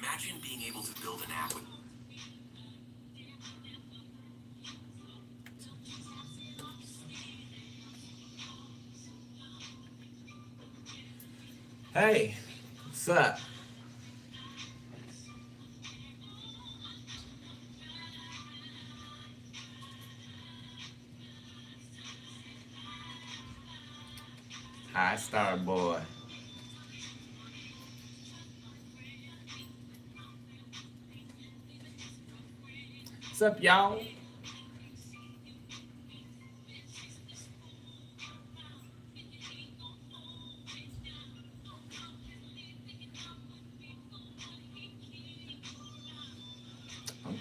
Imagine being able to build an app with... Hey, what's up? Hi, Star Boy. What's up, y'all?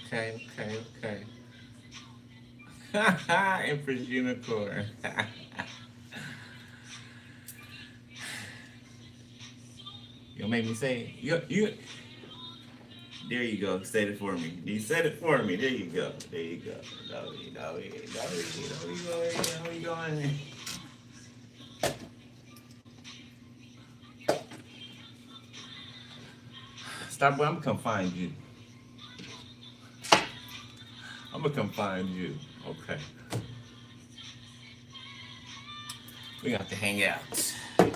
Okay. Empress Unicorn. You'll make me say it. You. There you go. Said it for me. You said it for me. There you go. There you go. No, you going? Stop, boy. I'm gonna come find you. I'm gonna come find you. Okay. We got to hang out. You're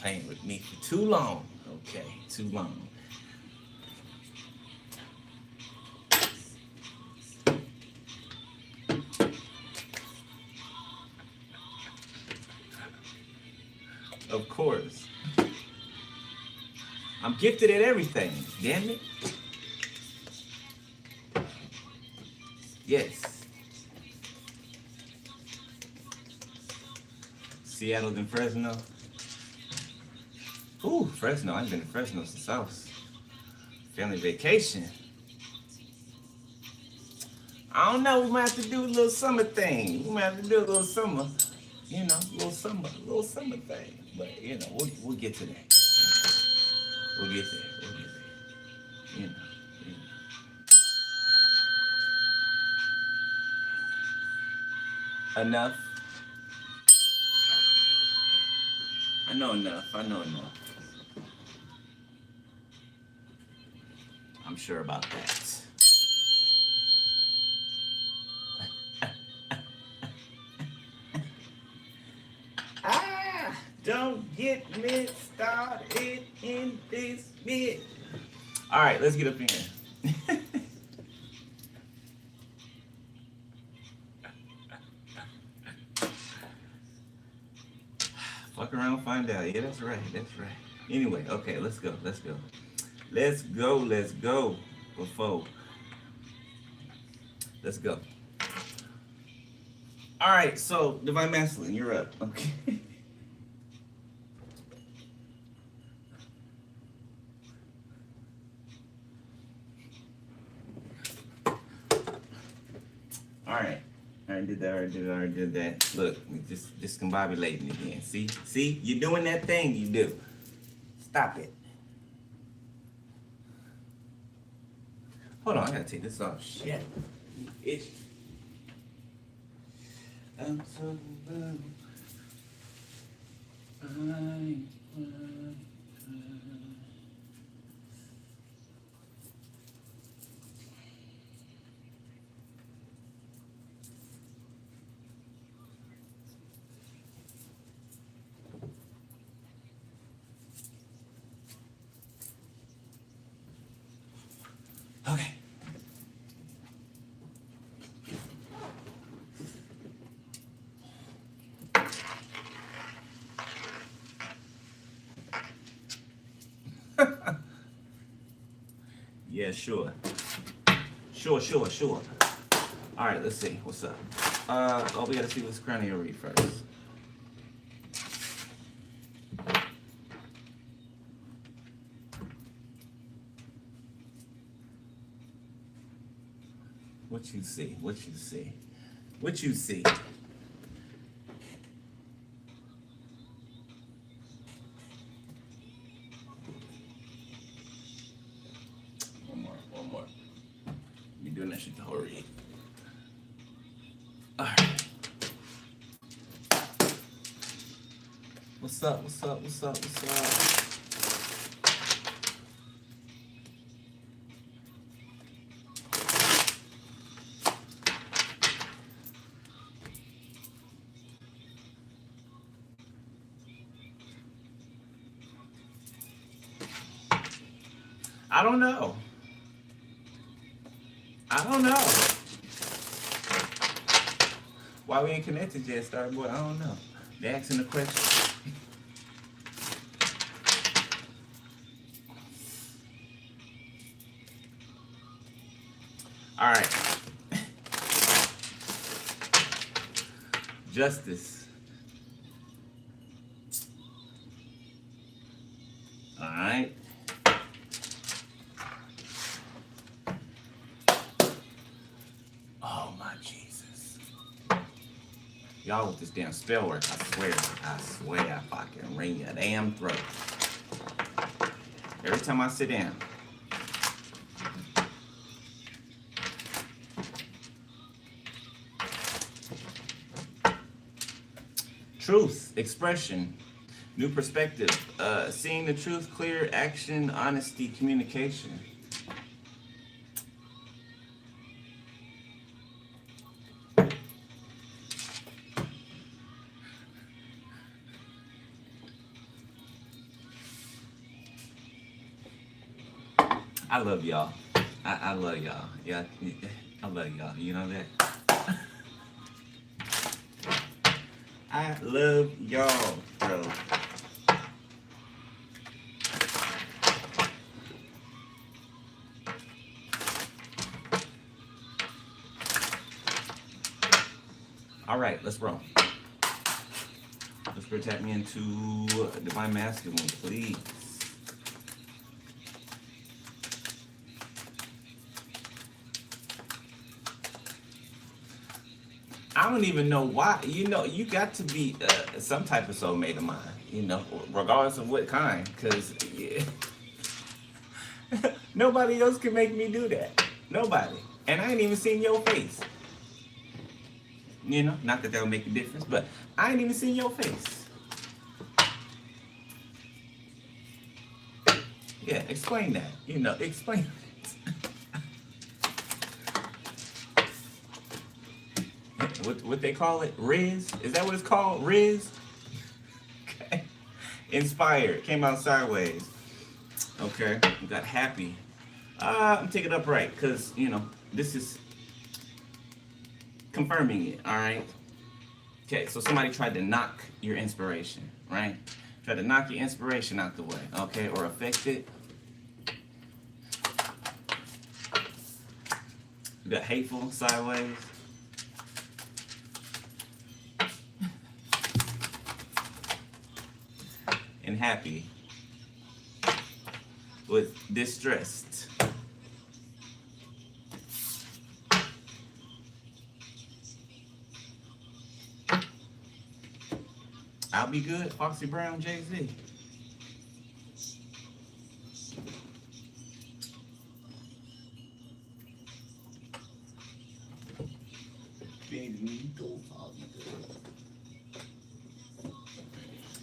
playing with me for too long. Okay, too long. Of course. I'm gifted at everything. Damn it. Yes. Seattle and Fresno. Ooh, Fresno. I ain't been to Fresno since I was family vacation. I don't know. We might have to do a little summer thing. We might have to do a little summer, you know, a little summer thing. But you know, we'll get to that. We'll get there. You know. Enough. I know enough. I'm sure about that. Don't get me started in this bit. All right, let's get up in here. Fuck around, find out. Yeah, that's right. Anyway, okay, let's go. Before. Let's go. All right, so Divine Masculine, you're up. Okay. All right. I did that. Look, just discombobulating again. See, you're doing that thing you do. Stop it. Hold on, I gotta take this off. Shit. I'm so okay. Yeah, sure. All right, let's see. What's up? We gotta see what's cranial read first. What you see? One more. You're doing that shit the whole read. All right. What's up? I don't know. I don't know. Why we ain't connected yet, Starboy? I don't know. They asking the question. All right. Justice. All right. Oh my Jesus. Y'all with this damn spell work, I swear I fucking ring your damn throat. Every time I sit down. Truth, expression, new perspective, seeing the truth, clear action, honesty, communication. I love y'all. I love y'all. Yeah, I love y'all. You know that? I love y'all, bro. All right, let's roll. Let's tap me into Divine Masculine, please. I don't even know why. You know, you got to be some type of soulmate of mine, you know, regardless of what kind, because yeah. Nobody else can make me do that. Nobody. And I ain't even seen your face. You know, not that that'll make a difference, but I ain't even seen your face. Yeah, explain that. You know, explain it. What they call it? Riz? Is that what it's called? Riz? Okay. Inspired. Came out sideways. Okay. We got happy. I'm taking it upright because, you know, this is confirming it, all right? Okay, so somebody tried to knock your inspiration, right? Tried to knock your inspiration out the way, okay? Or affect it. We got hateful sideways. And happy with distressed. I'll be good, Foxy Brown, Jay-Z.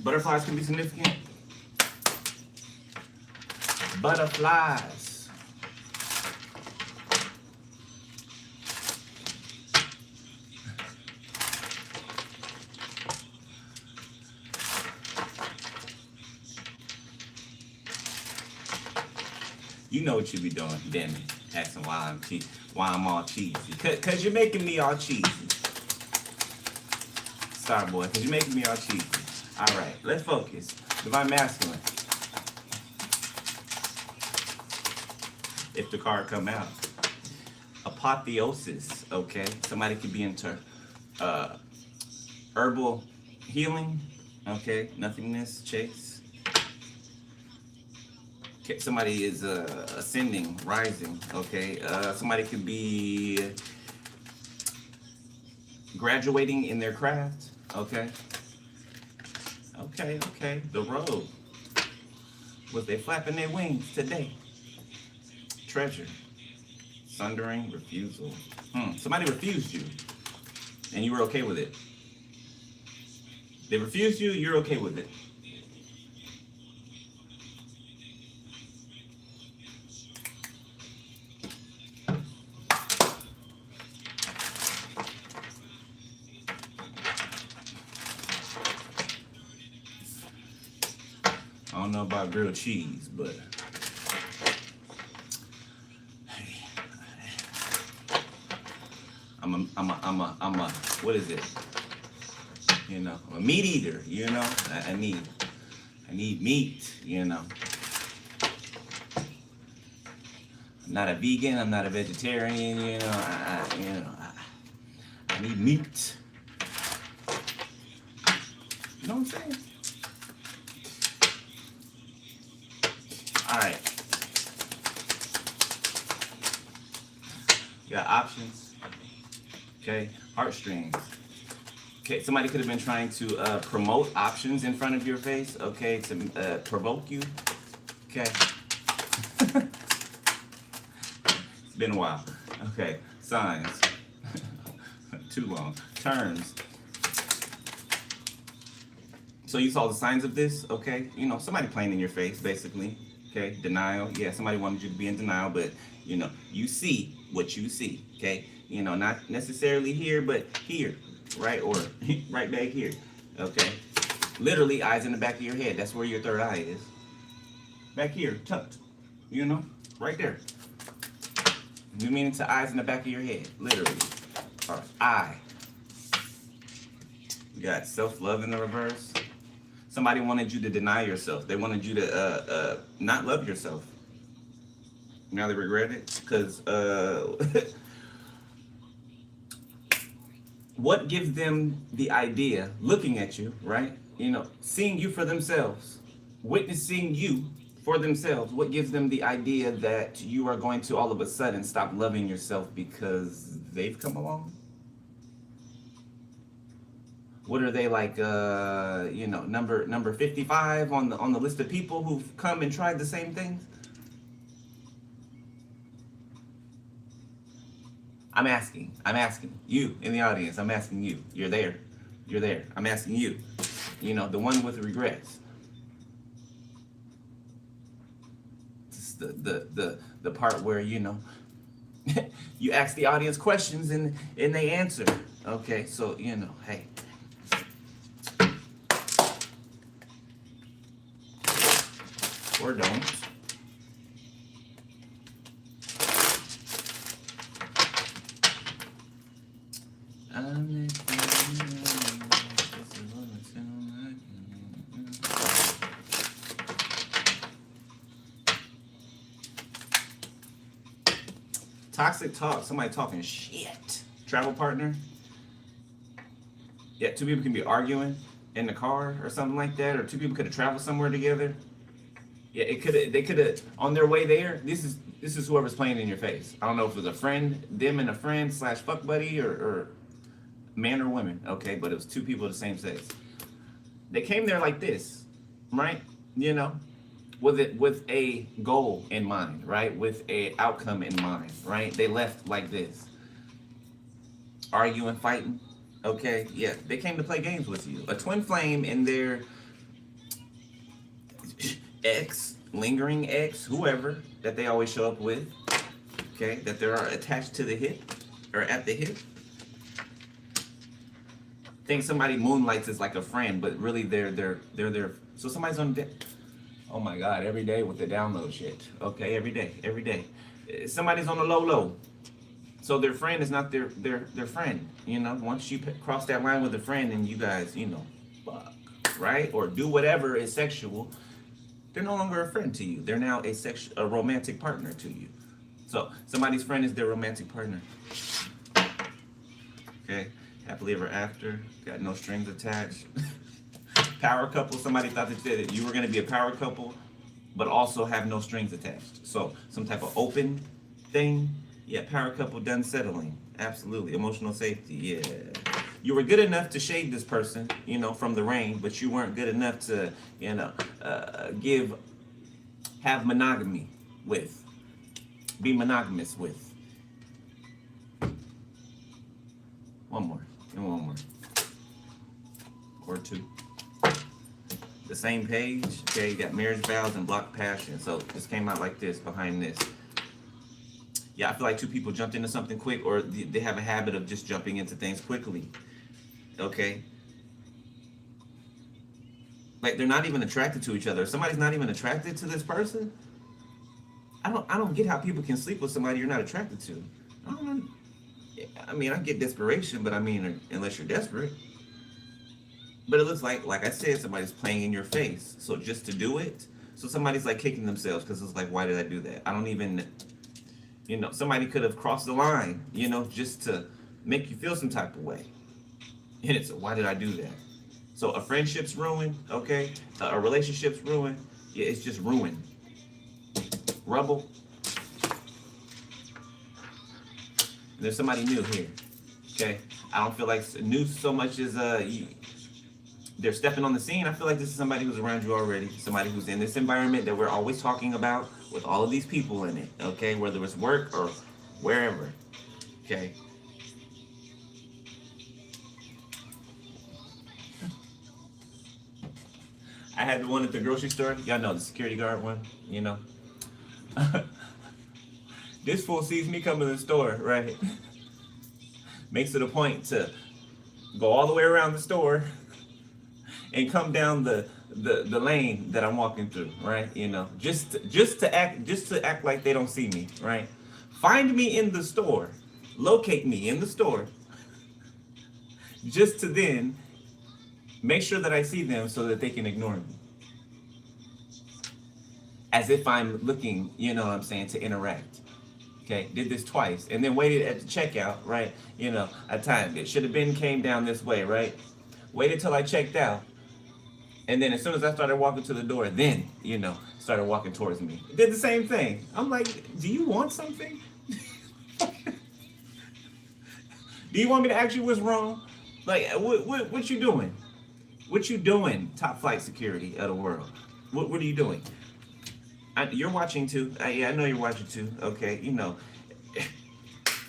Butterflies can be significant. Butterflies. You know what you be doing, damn it. Asking why I'm all cheesy. Cause you're making me all cheesy. Sorry, boy, cause you're making me all cheesy. Alright, let's focus. Divine Masculine. If the card come out. Apotheosis, okay? Somebody could be into herbal healing, okay? Nothingness, chase. Okay, somebody is ascending, rising, okay? Somebody could be graduating in their craft, okay? Okay, the road. Was they flapping their wings today? Treasure. Sundering, refusal. Somebody refused you, and you were okay with it. They refused you, you're okay with it. I don't know about grilled cheese, but what is it? You know, I'm a meat eater, you know. I need meat, you know. I'm not a vegan, I'm not a vegetarian, you know. I need meat. You know what I'm saying? All right. You got options. Okay. Heartstrings. Okay. Somebody could have been trying to promote options in front of your face. Okay. To provoke you. Okay. It's been a while. Okay. Signs. Too long. Terms. So you saw the signs of this, okay? You know, somebody playing in your face, basically. Okay, denial. Yeah, somebody wanted you to be in denial, but you know, you see what you see, okay? You know, not necessarily here, but here, right? Or right back here, okay? Literally, eyes in the back of your head. That's where your third eye is. Back here, tucked. You know, right there. You mean to eyes in the back of your head, literally. Or eye. You got self-love in the reverse. Somebody wanted you to deny yourself. They wanted you to not love yourself. Now they regret it because what gives them the idea, looking at you, right? You know, seeing you for themselves, witnessing you for themselves. What gives them the idea that you are going to all of a sudden stop loving yourself because they've come along? What are they like? You know, number 55 on the list of people who've come and tried the same things. I'm asking you in the audience. I'm asking you. You're there. I'm asking you. You know, the one with the regrets. It's the part where, you know, you ask the audience questions and they answer. Okay, so you know, hey. Or don't. Toxic talk, somebody talking shit. Travel partner. Yeah, two people can be arguing in the car or something like that, or two people could have traveled somewhere together. Yeah, they could have on their way there. This is whoever's playing in your face. I don't know if it was a friend, them and a friend / fuck buddy, or man or women. Okay, but it was two people of the same sex. They came there like this, right? You know, with a goal in mind, right? With a outcome in mind, right? They left like this, arguing, fighting. Okay, yeah, they came to play games with you. A twin flame in their ex, lingering ex, whoever that they always show up with, okay, that they're attached to the hip or at the hip. Think somebody moonlights as like a friend, but really they're there. So somebody's on oh my God, every day with the download shit. Okay, every day. Somebody's on the low. So their friend is not their friend. You know, once you cross that line with a friend and you guys, you know, fuck, right? Or do whatever is sexual, they're no longer a friend to you. They're now a romantic partner to you. So somebody's friend is their romantic partner. Okay, happily ever after, got no strings attached. Power couple, somebody thought that you were going to be a power couple, but also have no strings attached. So some type of open thing. Yeah, power couple done settling. Absolutely. Emotional safety. Yeah. You were good enough to shade this person, you know, from the rain, but you weren't good enough to, you know, have monogamy with, be monogamous with. One more. Or two. The same page. Okay, you got marriage vows and blocked passion. So this came out like this behind this. Yeah, I feel like two people jumped into something quick, or they have a habit of just jumping into things quickly. Okay? Like they're not even attracted to each other. If somebody's not even attracted to this person, I don't get how people can sleep with somebody you're not attracted to. I don't know. I mean, I get desperation, but I mean, unless you're desperate. But it looks like I said, somebody's playing in your face. So just to do it, so somebody's like kicking themselves because it's like, why did I do that? I don't even, somebody could have crossed the line, just to make you feel some type of way. And it's, why did I do that? So a friendship's ruined, okay? A relationship's ruined. Yeah, it's just ruined. Rubble. And there's somebody new here, okay? I don't feel like new so much as they're stepping on the scene. I feel like this is somebody who's around you already, somebody who's in this environment that we're always talking about with all of these people in it, okay? Whether it's work or wherever, okay? I had the one at the grocery store. Y'all know the security guard one, This fool sees me come to the store, right? Makes it a point to go all the way around the store and come down the lane that I'm walking through, right? Just to act like they don't see me, right? Find me in the store, locate me in the store, just to then make sure that I see them so that they can ignore me. As if I'm looking, to interact. Okay, did this twice and then waited at the checkout, right? I timed it. Should have came down this way, right? Waited till I checked out. And then as soon as I started walking to the door, then, started walking towards me. Did the same thing. I'm like, do you want something? Do you want me to ask you what's wrong? Like, what you doing? What you doing, top flight security of the world? What are you doing? You're watching too. Yeah, I know you're watching too. Okay, Do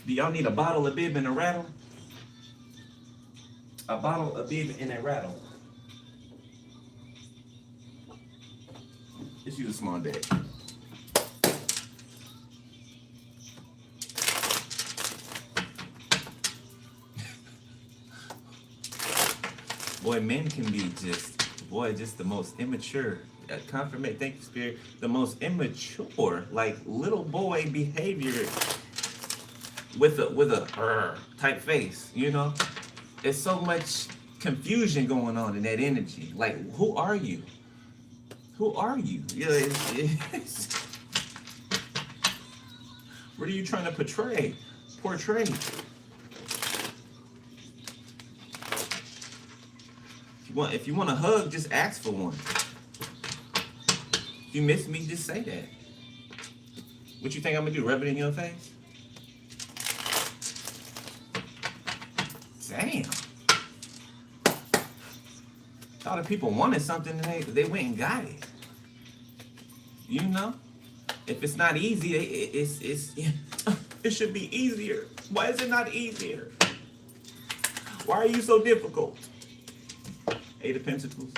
y'all need a bottle of bib and a rattle? A bottle of bib and a rattle. Let's use a small deck. Boy, men can be just the most immature. Confirmation, thank you, Spirit. The most immature, like little boy behavior with a type face. It's so much confusion going on in that energy. Like, who are you? Who are you? What are you trying to portray? If you want a hug, just ask for one. If you miss me, just say that. What you think I'm gonna do? Rub it in your face? Damn. Thought the people wanted something and they went and got it. If it's not easy, it should be easier. Why is it not easier? Why are you so difficult? Eight of Pentacles.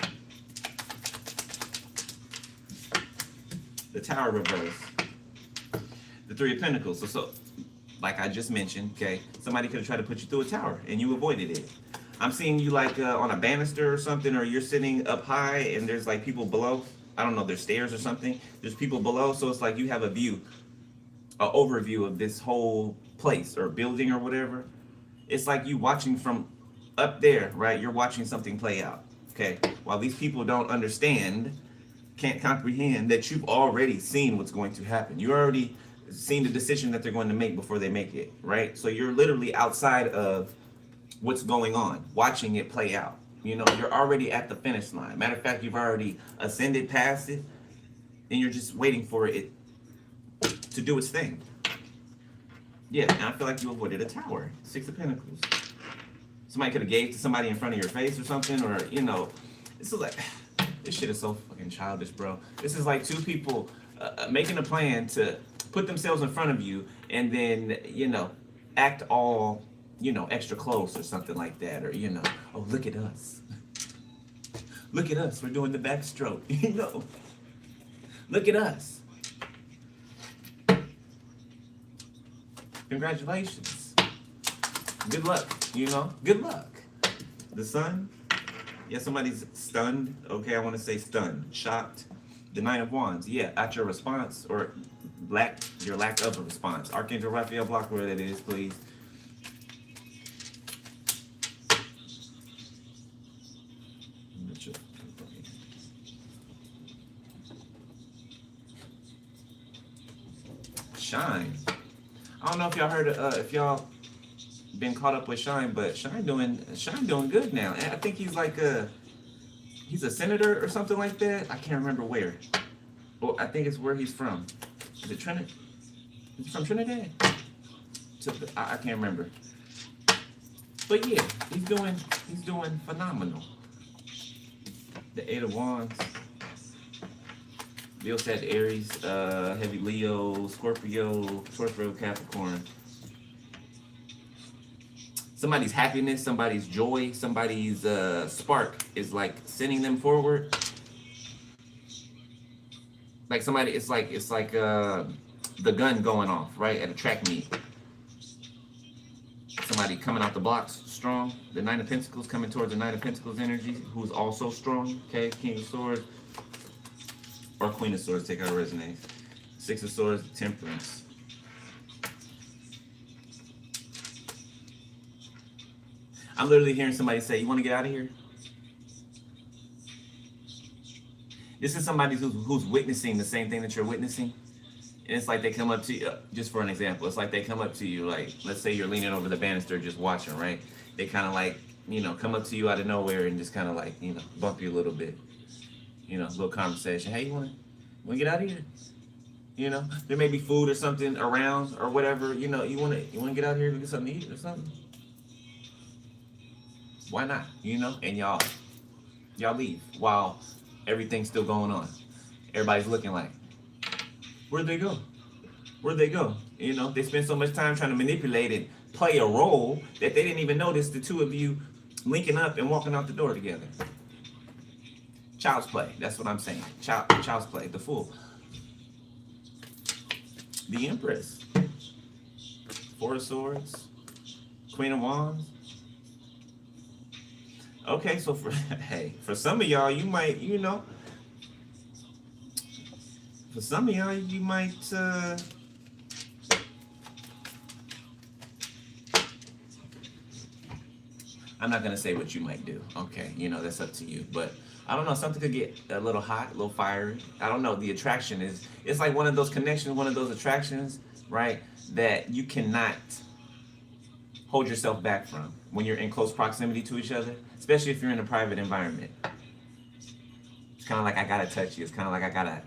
The Tower reverse. The Three of Pentacles. So like I just mentioned, okay, somebody could have tried to put you through a tower and you avoided it. I'm seeing you like on a banister or something, or you're sitting up high and there's like people below. I don't know, there's stairs or something. There's people below, so it's like you have a view, an overview of this whole place or building or whatever. It's like you watching from up there, right? You're watching something play out, okay? While these people don't understand, can't comprehend that you've already seen what's going to happen. You already seen the decision that they're going to make before they make it, right? So you're literally outside of what's going on, watching it play out. You're already at the finish line. Matter of fact, you've already ascended past it, and you're just waiting for it to do its thing. Yeah, and I feel like you avoided a tower. Six of Pentacles. Somebody could have gave to somebody in front of your face or something, or, this is like, this shit is so fucking childish, bro. This is like two people making a plan to put themselves in front of you and then, act all, extra close or something like that. Or, oh, look at us. Look at us. We're doing the backstroke. Look at us. Congratulations. Good luck, Good luck. The Sun. Yeah, somebody's stunned. Okay, I want to say stunned. Shocked. The Nine of Wands. Yeah, at your response or your lack of a response. Archangel Raphael, block where that is, please. Shine. I don't know if y'all heard if y'all been caught up with Shine, but Shine doing good now. And I think he's like he's a senator or something like that. I can't remember where. Well, I think it's where he's from. Is it Trinidad? Is he from Trinidad? I can't remember. But yeah, he's doing phenomenal. The Eight of Wands. Leo, Sag, Aries, heavy Leo, Scorpio, Capricorn. Somebody's happiness, somebody's joy, somebody's spark is like sending them forward. Like somebody, it's like the gun going off, right, at a track meet. Somebody coming out the blocks strong. The Nine of Pentacles coming towards the Nine of Pentacles energy, who's also strong. Okay, King of Swords or Queen of Swords, take out resonates. Six of Swords, Temperance. I'm literally hearing somebody say, "You want to get out of here?" This is somebody who's witnessing the same thing that you're witnessing. And it's like they come up to you, just for an example, it's like they come up to you, like, let's say you're leaning over the banister just watching, right? They kind of like, come up to you out of nowhere and just kind of like, bump you a little bit. A little conversation. Hey, you want to get out of here? There may be food or something around or whatever. You want to get out of here and get something to eat or something? Why not? And y'all leave while everything's still going on. Everybody's looking like, where'd they go? Where'd they go? They spend so much time trying to manipulate and play a role that they didn't even notice the two of you linking up and walking out the door together. Child's play. That's what I'm saying. Child's play. The Fool. The Empress. Four of Swords. Queen of Wands. Okay, so for some of y'all, you might, for some of y'all, you might, I'm not going to say what you might do. Okay, that's up to you. But I don't know, something could get a little hot, a little fiery. I don't know. The attraction it's like one of those connections, one of those attractions, right, that you cannot hold yourself back from when you're in close proximity to each other, especially if you're in a private environment. It's kind of like I got to touch you. It's kind of like I got to,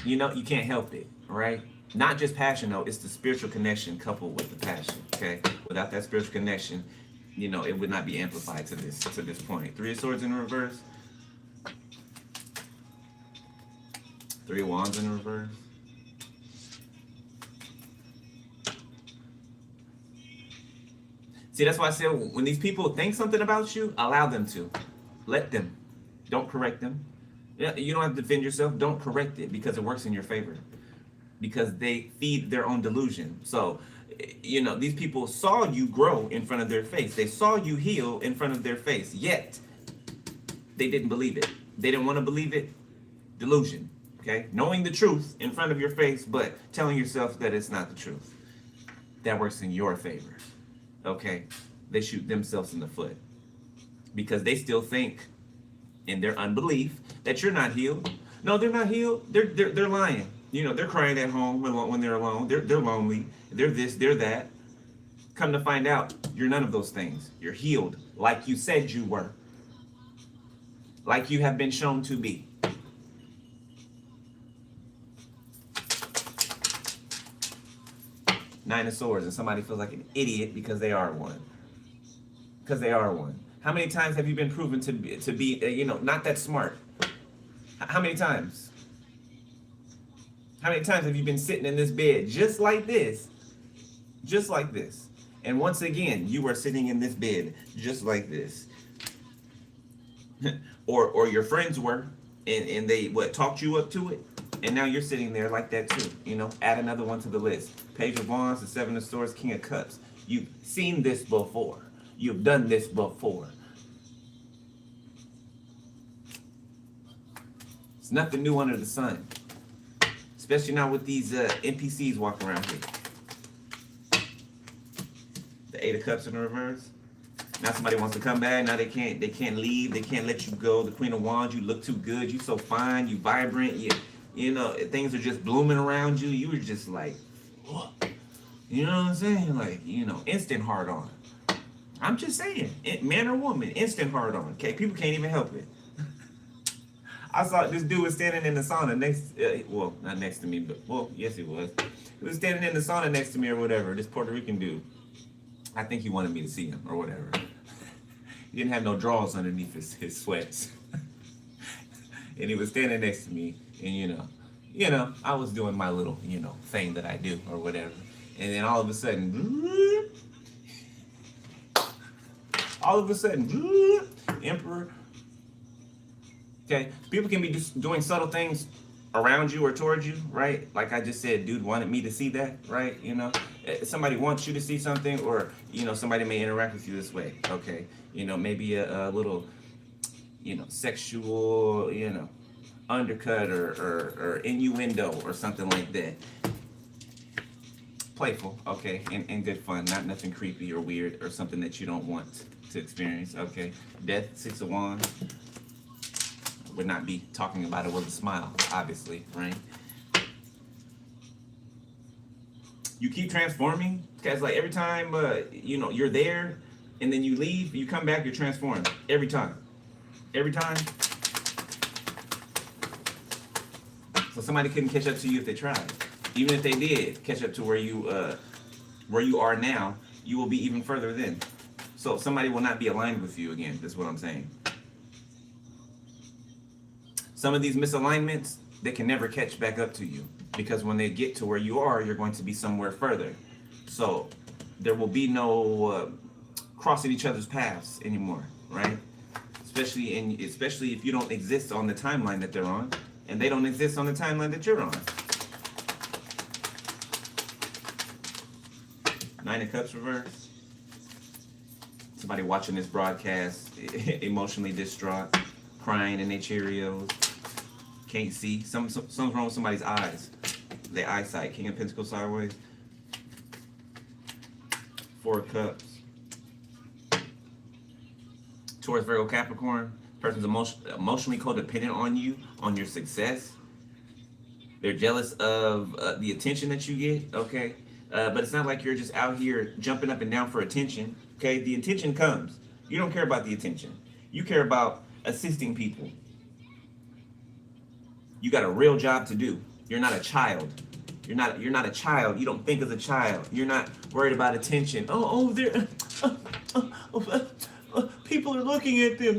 you can't help it, right? Not just passion, though. It's the spiritual connection coupled with the passion, okay? Without that spiritual connection, it would not be amplified to this point. Three of Swords in reverse. Three of Wands in reverse. See, that's why I said when these people think something about you, allow them to. Let them. Don't correct them. You don't have to defend yourself. Don't correct it because it works in your favor. Because they feed their own delusion. So, these people saw you grow in front of their face. They saw you heal in front of their face. Yet, they didn't believe it. They didn't want to believe it. Delusion. Okay? Knowing the truth in front of your face, but telling yourself that it's not the truth. That works in your favor. Okay? They shoot themselves in the foot. Because they still think, in their unbelief, that you're not healed. No, they're not healed. They're lying. They're crying at home when they're alone. They're lonely. They're this, they're that. Come to find out, you're none of those things. You're healed like you said you were. Like you have been shown to be. Nine of Swords, and somebody feels like an idiot because they are one. Because they are one. How many times have you been proven to be not that smart? How many times? How many times have you been sitting in this bed just like this? Just like this. And once again, you are sitting in this bed just like this. or your friends were, and they talked you up to it, and now you're sitting there like that too. Add another one to the list. Page of Wands, the Seven of Swords, King of Cups. You've seen this before. You've done this before. It's nothing new under the sun. Especially not with these NPCs walking around here. The Eight of Cups in the reverse. Now somebody wants to come back. Now they can't leave. They can't let you go. The Queen of Wands, you look too good. You so fine. You vibrant. you know, things are just blooming around you. You were just like, what? You know what I'm saying? Like, you know, instant hard on. I'm just saying, man or woman, instant hard on. Okay, people can't even help it. I saw this dude was standing in the sauna next, well, not next to me, but well, yes, he was. He was standing in the sauna next to me or whatever. This Puerto Rican dude. I think he wanted me to see him or whatever. He didn't have no drawers underneath his sweats, and he was standing next to me, and you know, I was doing my little, you know, thing that I do or whatever, and then all of a sudden, Emperor. Okay, people can be just doing subtle things around you or towards you, right? Like I just said, dude wanted me to see that, right? You know, somebody wants you to see something, or you know, somebody may interact with you this way. Okay, you know, maybe a little, you know, sexual, you know, undercut or innuendo or something like that. Playful, okay, and good fun, not nothing creepy or weird or something that you don't want to experience. Okay, Death, 6 of Wands. Would not be talking about it with a smile, obviously, right? You keep transforming, because like every time, you know, you're there, and then you leave, you come back, you're transformed every time. Every time. So somebody couldn't catch up to you if they tried. Even if they did catch up to where you are now, you will be even further then. So somebody will not be aligned with you again. That's what I'm saying. Some of these misalignments, they can never catch back up to you, because when they get to where you are, you're going to be somewhere further. So there will be no crossing each other's paths anymore, right? Especially if you don't exist on the timeline that they're on, and they don't exist on the timeline that you're on. 9 of Cups reverse. Somebody watching this broadcast, emotionally distraught, crying in their Cheerios. Can't see. Something's wrong with somebody's eyes. Their eyesight. King of Pentacles sideways. 4 of Cups. Taurus, Virgo, Capricorn. Person's emotionally codependent on you, on your success. They're jealous of the attention that you get, okay? But it's not like you're just out here jumping up and down for attention, okay? The attention comes. You don't care about the attention. You care about assisting people. You got a real job to do. You're not a child. You're not a child. You don't think as a child. You're not worried about attention. They're people are looking at them.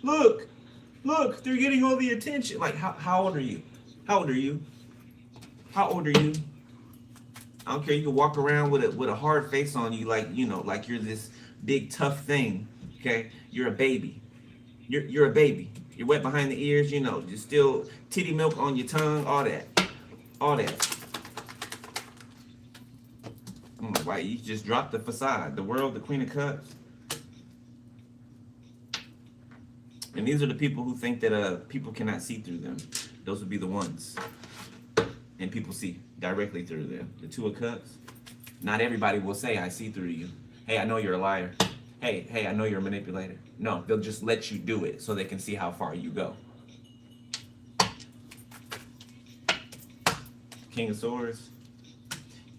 Look. They're getting all the attention. Like, how old are you? How old are you? How old are you? I don't care. You can walk around with a hard face on you, like, you know, like you're this big tough thing. Okay, you're a baby. You're a baby. You're wet behind the ears, you know, just still titty milk on your tongue, all that. Why you just dropped the facade. The World, the Queen of Cups. And these are the people who think that people cannot see through them. Those would be the ones. And people see directly through them. The 2 of Cups. Not everybody will say, I see through you. Hey, I know you're a liar. Hey, I know you're a manipulator. No, they'll just let you do it so they can see how far you go. King of Swords.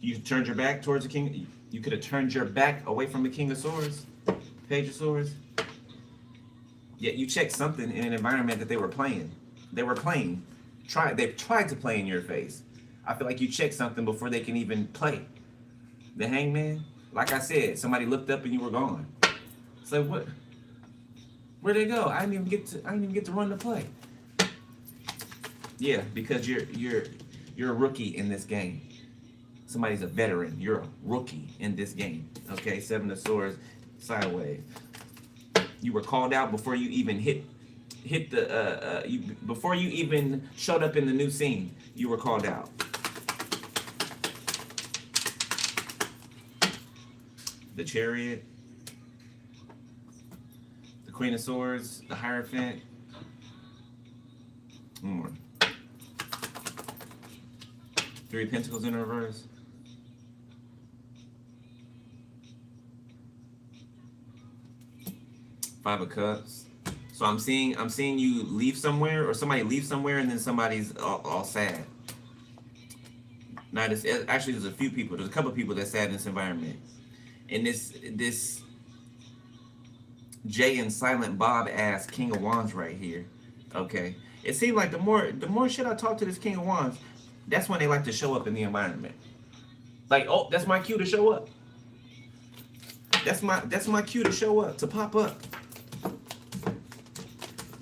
You turned your back towards the King. You could have turned your back away from the King of Swords. Page of Swords. Yet you checked something in an environment that they were playing. They were playing. They tried to play in your face. I feel like you checked something before they can even play. The Hangman. Like I said, somebody looked up and you were gone. So what? Where'd they go? I didn't even get to run the play. Yeah, because you're a rookie in this game. Somebody's a veteran. You're a rookie in this game. Okay, 7 of Swords, sideways. You were called out before you even hit the before you even showed up in the new scene. You were called out. The Chariot. The Queen of Swords, the Hierophant. One more. 3 of Pentacles in reverse. Five of Cups. So I'm seeing you leave somewhere, or somebody leave somewhere, and then somebody's all sad. Now, actually there's a few people. There's a couple of people that's sad in this environment. And this Jay and Silent Bob ass King of Wands right here. Okay. It seems like the more shit I talk to this King of Wands, that's when they like to show up in the environment. Like, oh, that's my cue to show up. That's my cue to show up, to pop up.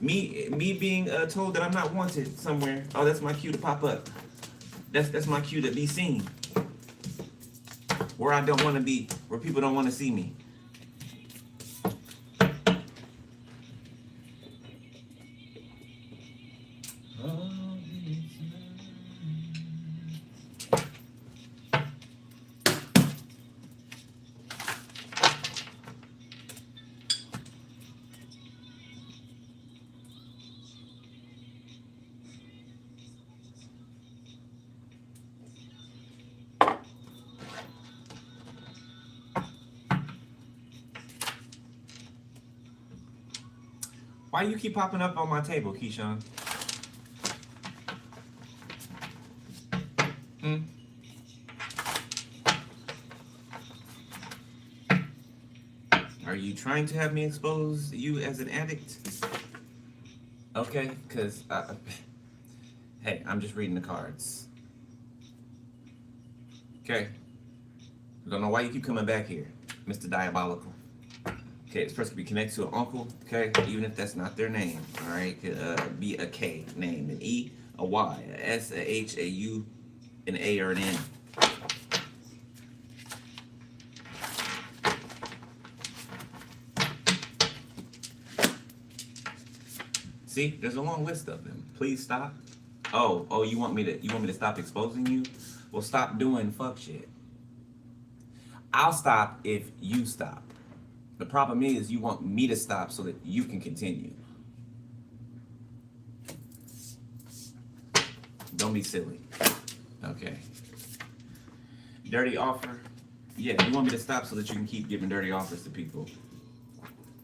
Me being told that I'm not wanted somewhere. Oh, that's my cue to pop up. That's my cue to be seen. Where I don't want to be, where people don't want to see me. Why you keep popping up on my table, Keyshawn? Are you trying to have me expose you as an addict? Okay, because, hey, I'm just reading the cards. Okay. I don't know why you keep coming back here, Mr. Diabolical. Okay, this person could be connected to an uncle, okay, even if that's not their name, all right? Could be a K name, an E, a Y, a S, a H, a U, an A, or an N. See, there's a long list of them. Please stop. Oh, you want me to stop exposing you? Well, stop doing fuck shit. I'll stop if you stop. The problem is you want me to stop so that you can continue. Don't be silly. Okay. Dirty offer. Yeah, you want me to stop so that you can keep giving dirty offers to people.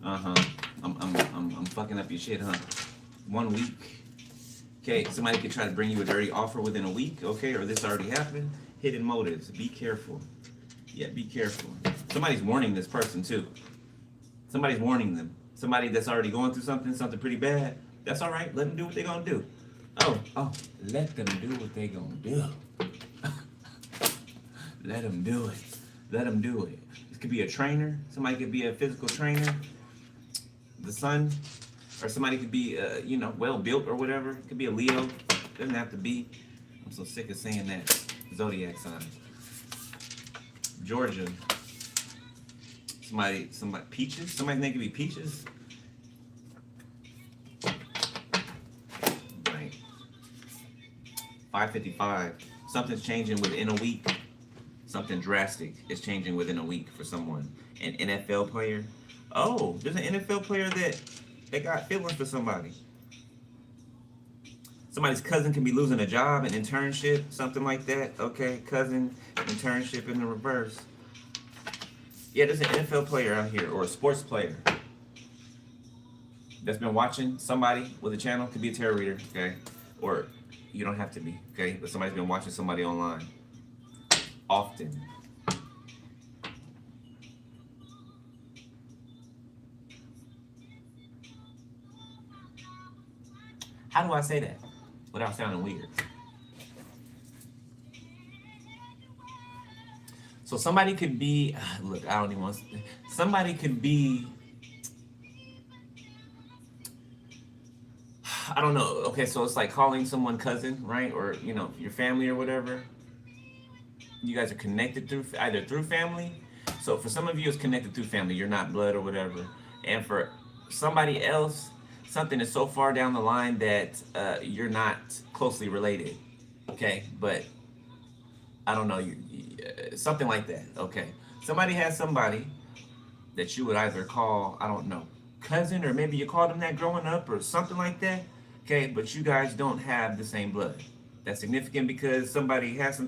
Uh-huh. I'm fucking up your shit, huh? 1 week. Okay, somebody could try to bring you a dirty offer within a week, okay, or this already happened. Hidden motives. Be careful. Yeah, be careful. Somebody's warning this person too. Somebody's warning them. Somebody that's already going through something pretty bad. That's all right. Let them do what they're gonna do. Oh, let them do what they're gonna do. Let them do it. Let them do it. This could be a trainer. Somebody could be a physical trainer. The sun, or somebody could be, well built or whatever. It could be a Leo. Doesn't have to be. I'm so sick of saying that. Zodiac sign. Georgia. Somebody, Peaches? Somebody's name could be Peaches? Right. 5:55. Something's changing within a week. Something drastic is changing within a week for someone. An NFL player. Oh, there's an NFL player that got feelings for somebody. Somebody's cousin can be losing a job, an internship, something like that. Okay, cousin, internship in the reverse. Yeah, there's an NFL player out here, or a sports player that's been watching somebody with a channel. Could be a tarot reader, okay? Or you don't have to be, okay? But somebody's been watching somebody online. Often. How do I say that without sounding weird? So somebody could be, look, I don't even want to, somebody could be, I don't know. Okay, so it's like calling someone cousin, right? Or, your family or whatever. You guys are connected either through family. So for some of you, it's connected through family. You're not blood or whatever. And for somebody else, something is so far down the line that you're not closely related. Okay, but I don't know, something like that. Okay, somebody has somebody that you would either call, I don't know, cousin, or maybe you called them that growing up or something like that. Okay, but you guys don't have the same blood. That's significant because somebody has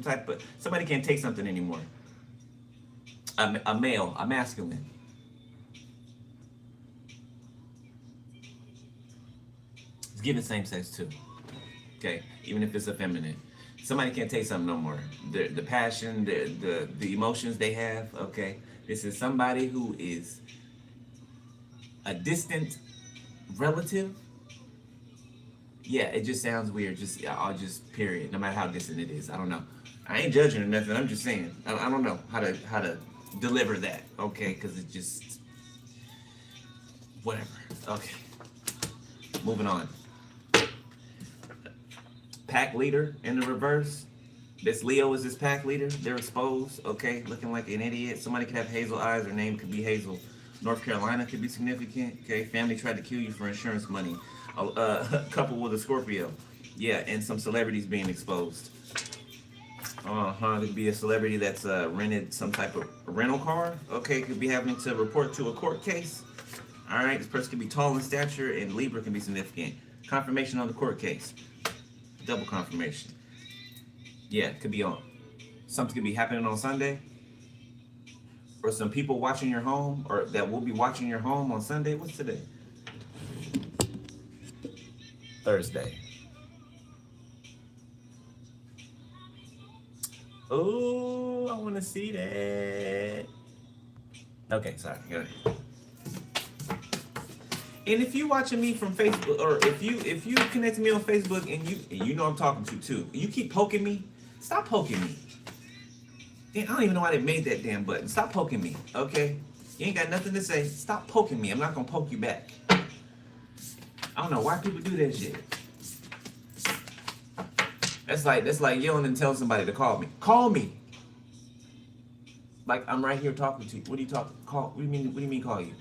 somebody can't take something anymore. A male, a masculine. giving same sex too. Okay, even if it's effeminate. Somebody can't take something no more. The passion, the emotions they have. Okay, this is somebody who is a distant relative. Yeah, it just sounds weird. I'll just period. No matter how distant it is, I don't know. I ain't judging or nothing. I'm just saying. I don't know how to deliver that. Okay, because it just whatever. Okay, moving on. Pack leader in the reverse. This Leo is this pack leader. They're exposed. Okay, looking like an idiot. Somebody could have hazel eyes. Their name could be Hazel. North Carolina could be significant. Okay, family tried to kill you for insurance money. Couple with a Scorpio. Yeah, and some celebrities being exposed. Could be a celebrity that's rented some type of rental car. Okay, could be having to report to a court case. All right, this person could be tall in stature, and Libra can be significant. Confirmation on the court case. Double confirmation. Yeah, it could be on. Something could be happening on Sunday. Or some people watching your home, or that will be watching your home on Sunday. What's today? Thursday. Oh, I want to see that. Okay, sorry. Go ahead. And if you watching me from Facebook, or if you connect to me on Facebook and you know I'm talking to too, you keep poking me, stop poking me. Damn, I don't even know why they made that damn button. Stop poking me, okay? You ain't got nothing to say. Stop poking me. I'm not gonna poke you back. I don't know why people do that shit. That's like yelling and telling somebody to call me. Call me. Like I'm right here talking to you. What are you talking? Call? What do you mean call you?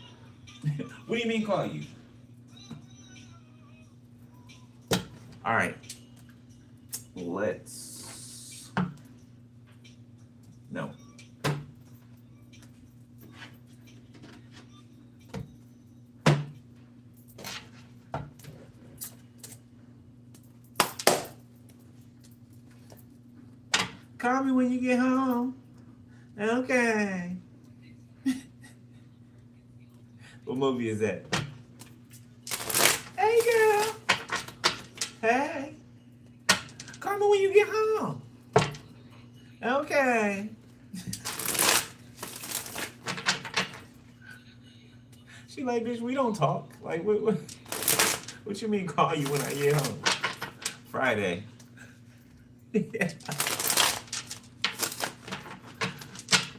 What do you mean call you? All right. Let's. No. Call me when you get home. Okay. What movie is that? Hey, girl. Hey. Call me when you get home. Okay. She like, bitch, we don't talk. Like, what you mean call you when I get home? Friday. Yeah.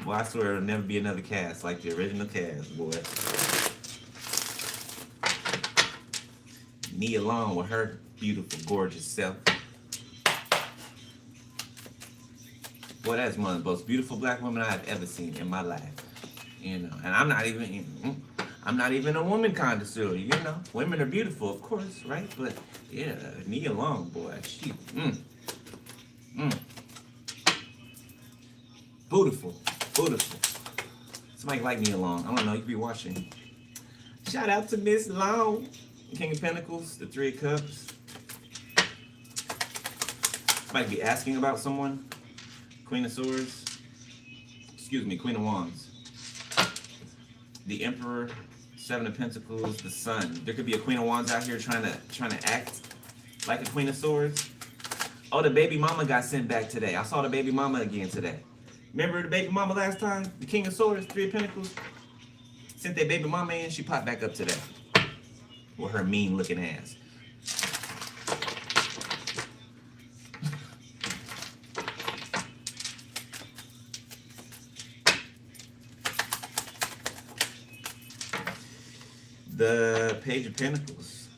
Well, I swear it'll never be another cast like the original cast, boy. Nia Long with her beautiful, gorgeous self. Boy, that's one of the most beautiful black women I've ever seen in my life. You know, and I'm not even a woman connoisseur, you know. Women are beautiful, of course, right? But yeah, Nia Long, boy, she beautiful. Beautiful. Somebody like Nia Long. I don't know, you be watching. Shout out to Miss Long. King of Pentacles, the Three of Cups. Might be asking about someone. Queen of Swords. Excuse me, Queen of Wands. The Emperor, Seven of Pentacles, the Sun. There could be a Queen of Wands out here trying to act like a Queen of Swords. Oh, the baby mama got sent back today. I saw the baby mama again today. Remember the baby mama last time? The King of Swords, Three of Pentacles. Sent that baby mama in. She popped back up today. With her mean looking ass. The Page of Pentacles.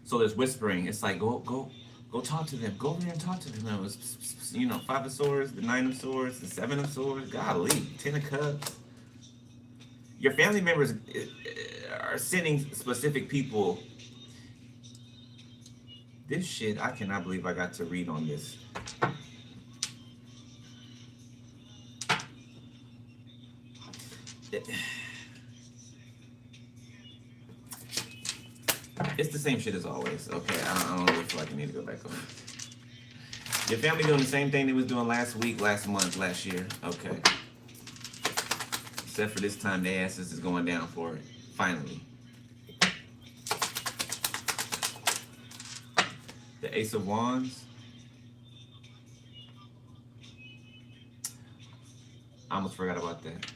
So there's whispering. It's like go talk to them. Go over there and talk to them. It was, you know, Five of Swords, the Nine of Swords, the Seven of Swords. Golly, Ten of Cups. Your family members are sending specific people. This shit, I cannot believe I got to read on this. It's the same shit as always. Okay, I don't really feel like I need to go back on it. Your family doing the same thing they was doing last week, last month, last year. Okay. Except for this time, their asses is going down for it. Finally. Ace of Wands. I almost forgot about that.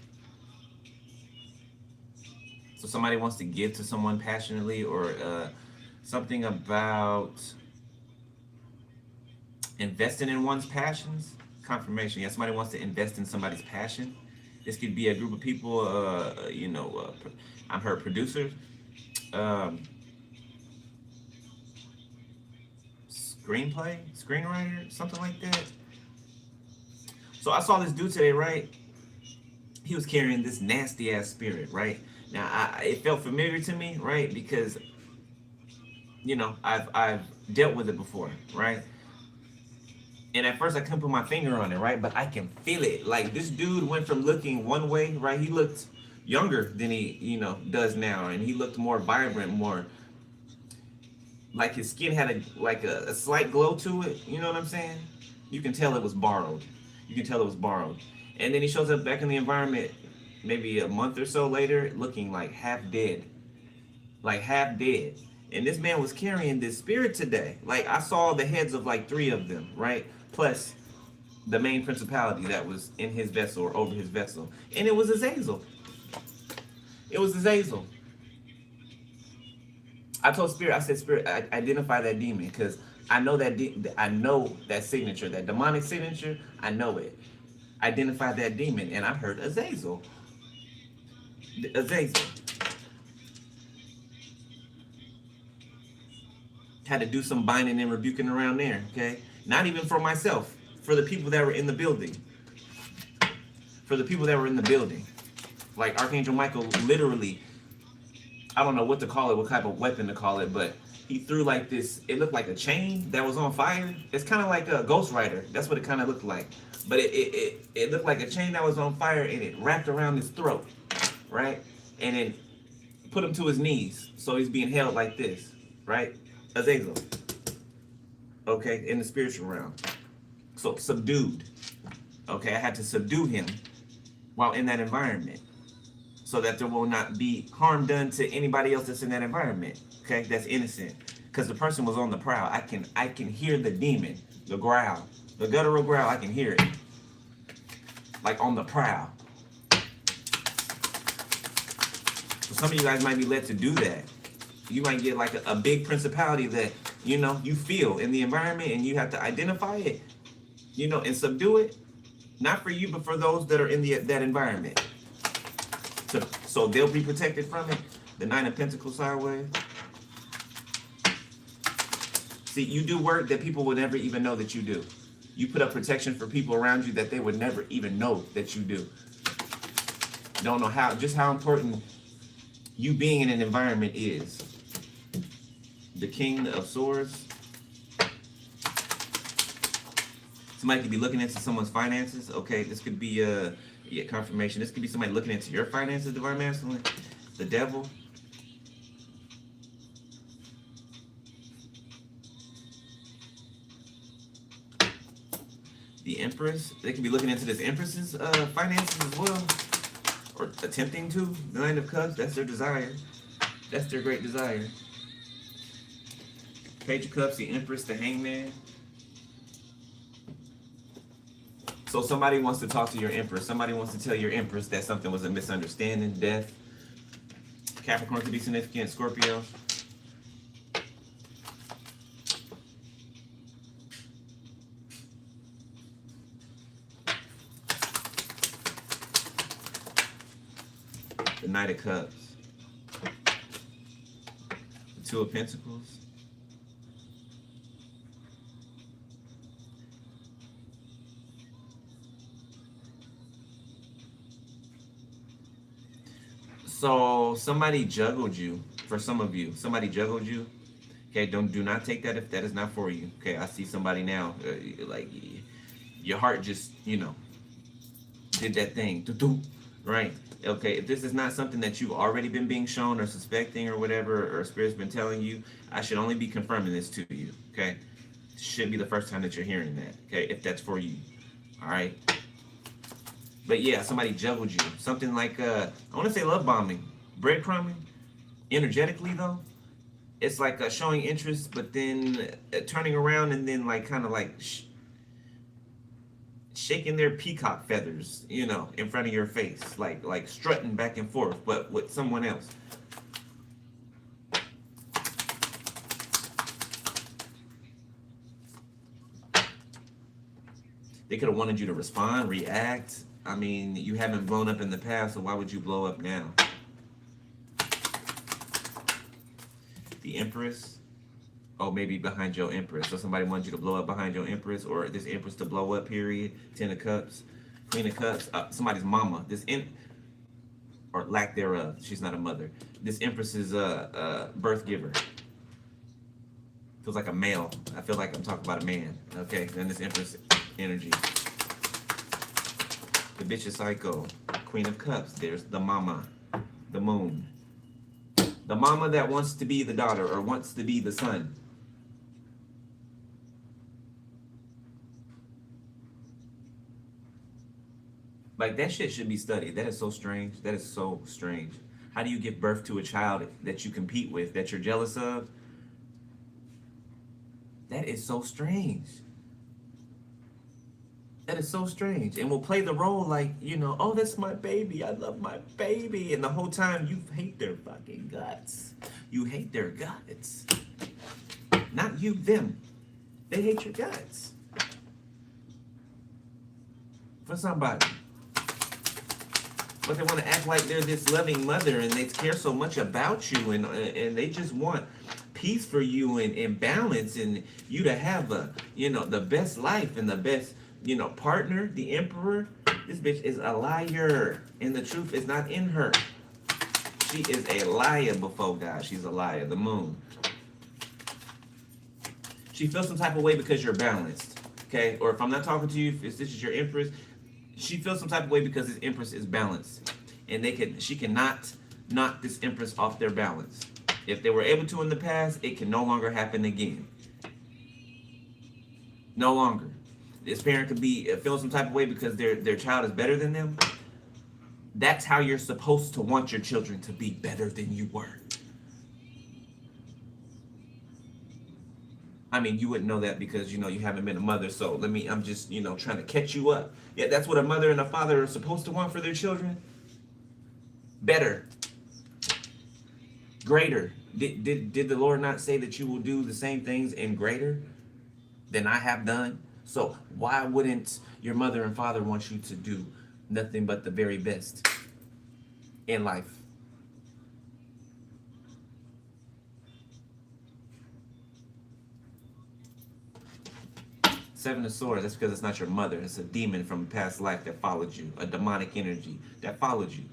So somebody wants to give to someone passionately, or something about investing in one's passions. Confirmation. Yeah, somebody wants to invest in somebody's passion. This could be a group of people, I've heard producers, screenwriter, something like that. So I saw this dude today, right? He was carrying this nasty ass spirit, right? Now, it felt familiar to me, right? Because, I've dealt with it before, right? And at first I couldn't put my finger on it, right? But I can feel it. Like, this dude went from looking one way, right? He looked younger than he, does now. And he looked more vibrant, more like his skin had a slight glow to it. You know what I'm saying? You can tell it was borrowed. You can tell it was borrowed. And then he shows up back in the environment maybe a month or so later, looking like half dead. Like half dead. And this man was carrying this spirit today. Like, I saw the heads of like 3 of them, right? Plus the main principality that was in his vessel or over his vessel. And it was Azazel. It was Azazel. I told Spirit, I said, Spirit, identify that demon, because I know I know that signature, that demonic signature. I know it. Identify that demon, and I heard Azazel. Azazel. Had to do some binding and rebuking around there, okay? Not even for myself, for the people that were in the building. For the people that were in the building. Like, Archangel Michael literally, I don't know what to call it, what type of weapon to call it, but he threw like this, it looked like a chain that was on fire. It's kind of like a Ghost Rider. That's what it kind of looked like. But it looked like a chain that was on fire, and it wrapped around his throat, right? And then put him to his knees. So he's being held like this, right? Azazel. Okay, in the spiritual realm. So subdued. Okay, I had to subdue him while in that environment, so that there will not be harm done to anybody else that's in that environment. Okay, that's innocent. Because the person was on the prowl. I can hear the demon, the growl, the guttural growl. I can hear it, like on the prowl. So some of you guys might be led to do that. You might get like a big principality that you feel in the environment, and you have to identify it, and subdue it. Not for you, but for those that are in that environment. So they'll be protected from it. The 9 of Pentacles sideways. See, you do work that people would never even know that you do. You put up protection for people around you that they would never even know that you do. Don't know how important you being in an environment is. The King of Swords. Somebody could be looking into someone's finances. Okay, this could be confirmation. This could be somebody looking into your finances, Divine Masculine. The Devil. The Empress. They could be looking into this Empress's finances as well, or attempting to. The Nine of Cups. That's their desire. That's their great desire. Page of Cups. The Empress. The Hangman. So somebody wants to talk to your Empress. Somebody wants to tell your Empress that something was a misunderstanding, death. Capricorn could be significant. Scorpio. The Knight of Cups. The Two of Pentacles. So somebody juggled you. For some of you, somebody juggled you. Okay, do not take that if that is not for you. Okay, I see somebody now, like your heart just did that thing, right? Okay, if this is not something that you've already been being shown or suspecting or whatever, or Spirit's been telling you, I should only be confirming this to you. Okay, shouldn't be the first time that you're hearing that. Okay, if that's for you, all right. But yeah, somebody juggled you. Something like, I want to say love bombing. Breadcrumbing. Energetically, though. It's like showing interest, but then turning around and then like kind of like shaking their peacock feathers, you know, in front of your face, like strutting back and forth, but with someone else. They could have wanted you to respond, react. I mean, you haven't blown up in the past, so why would you blow up now? The Empress. Oh, maybe behind your Empress. So somebody wants you to blow up behind your Empress, or this Empress to blow up, period. Ten of Cups. Queen of Cups. Somebody's mama. Or lack thereof. She's not a mother. This Empress is a birth giver. Feels like a male. I feel like I'm talking about a man. Okay, then this Empress energy. The bitch is psycho. Queen of Cups. There's the mama. The moon. The mama that wants to be the daughter or wants to be the son. Like, that shit should be studied. That is so strange. That is so strange. How do you give birth to a child that you compete with, that you're jealous of? That is so strange. That is so strange. And will play the role like, you know, oh, that's my baby. I love my baby. And the whole time you hate their fucking guts. You hate their guts. Not you, them. They hate your guts. For somebody. But they want to act like they're this loving mother and they care so much about you and they just want peace for you and balance and you to have a, you know, the best life and the best, you know, partner, the emperor. This bitch is a liar and the truth is not in her. She is a liar before God. She's a liar. The moon. She feels some type of way because you're balanced. Okay? Or if I'm not talking to you, if this is your empress, she feels some type of way because this empress is balanced. And she cannot knock this empress off their balance. If they were able to in the past, it can no longer happen again. No longer. This parent could be feeling some type of way because their child is better than them. That's how you're supposed to want your children to be better than you were. I mean, you wouldn't know that because, you know, you haven't been a mother. So I'm just, you know, trying to catch you up. Yeah, that's what a mother and a father are supposed to want for their children. Better. Greater. Did the Lord not say that you will do the same things and greater than I have done? So why wouldn't your mother and father want you to do nothing but the very best in life? Seven of Swords, that's because it's not your mother. It's a demon from a past life that followed you. A demonic energy that followed you.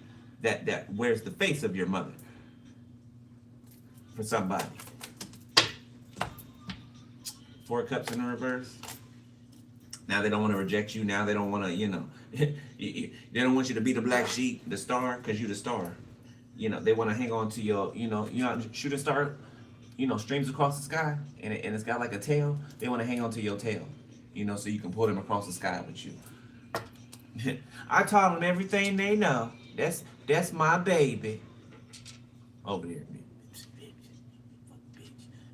That wears the face of your mother. For somebody. Four of Cups in the reverse. Now they don't want to reject you. Now they don't want to, you know. They don't want you to be the black sheep, the star, because you're the star. You know, they want to hang on to your, you know, shooting star, you know, streams across the sky, and it's got like a tail. They want to hang on to your tail, you know, so you can pull them across the sky with you. I taught them everything they know. That's my baby. Over there, bitch.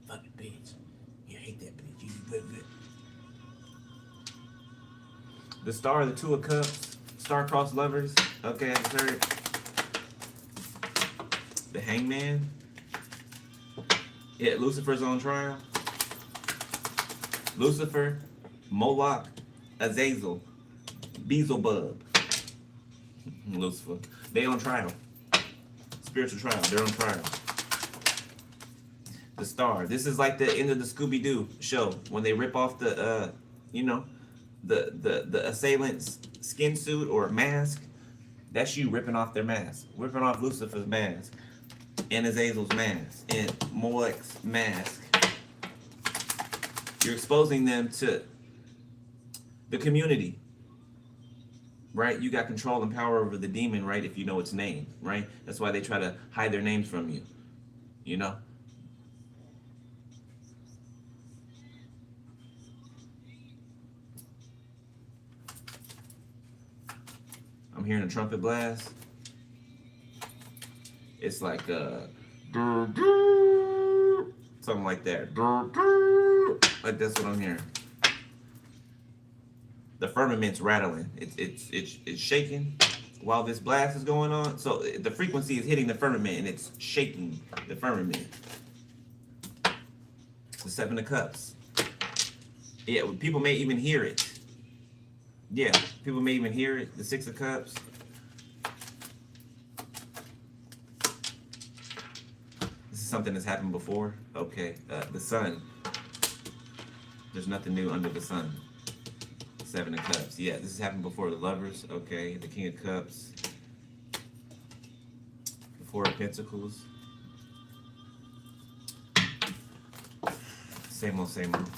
Fucking bitch. You hate that bitch. You good. The star, the Two of Cups, star-crossed lovers. Okay, I just heard. The Hangman. Yeah, Lucifer's on trial. Lucifer, Moloch, Azazel, Beelzebub. Lucifer. They on trial. Spiritual trial. They're on trial. The Star. This is like the end of the Scooby-Doo show when they rip off the, you know, the assailant's skin suit or mask. That's you ripping off their mask. Ripping off Lucifer's mask. And Azazel's mask. And Moloch's mask. You're exposing them to the community. Right? You got control and power over the demon, right? If you know its name, right? That's why they try to hide their names from you. You know? I'm hearing a trumpet blast. It's like Something like that. Like that's what I'm hearing. The firmament's rattling. It's shaking while this blast is going on. So the frequency is hitting the firmament and it's shaking the firmament. The Seven of Cups. Yeah, people may even hear it. Yeah, people may even hear it. The Six of Cups. This is something that's happened before. Okay, the Sun. There's nothing new under the sun. Seven of Cups. Yeah, this has happened before. The Lovers. Okay, the King of Cups. The Four of Pentacles. Same old, same old.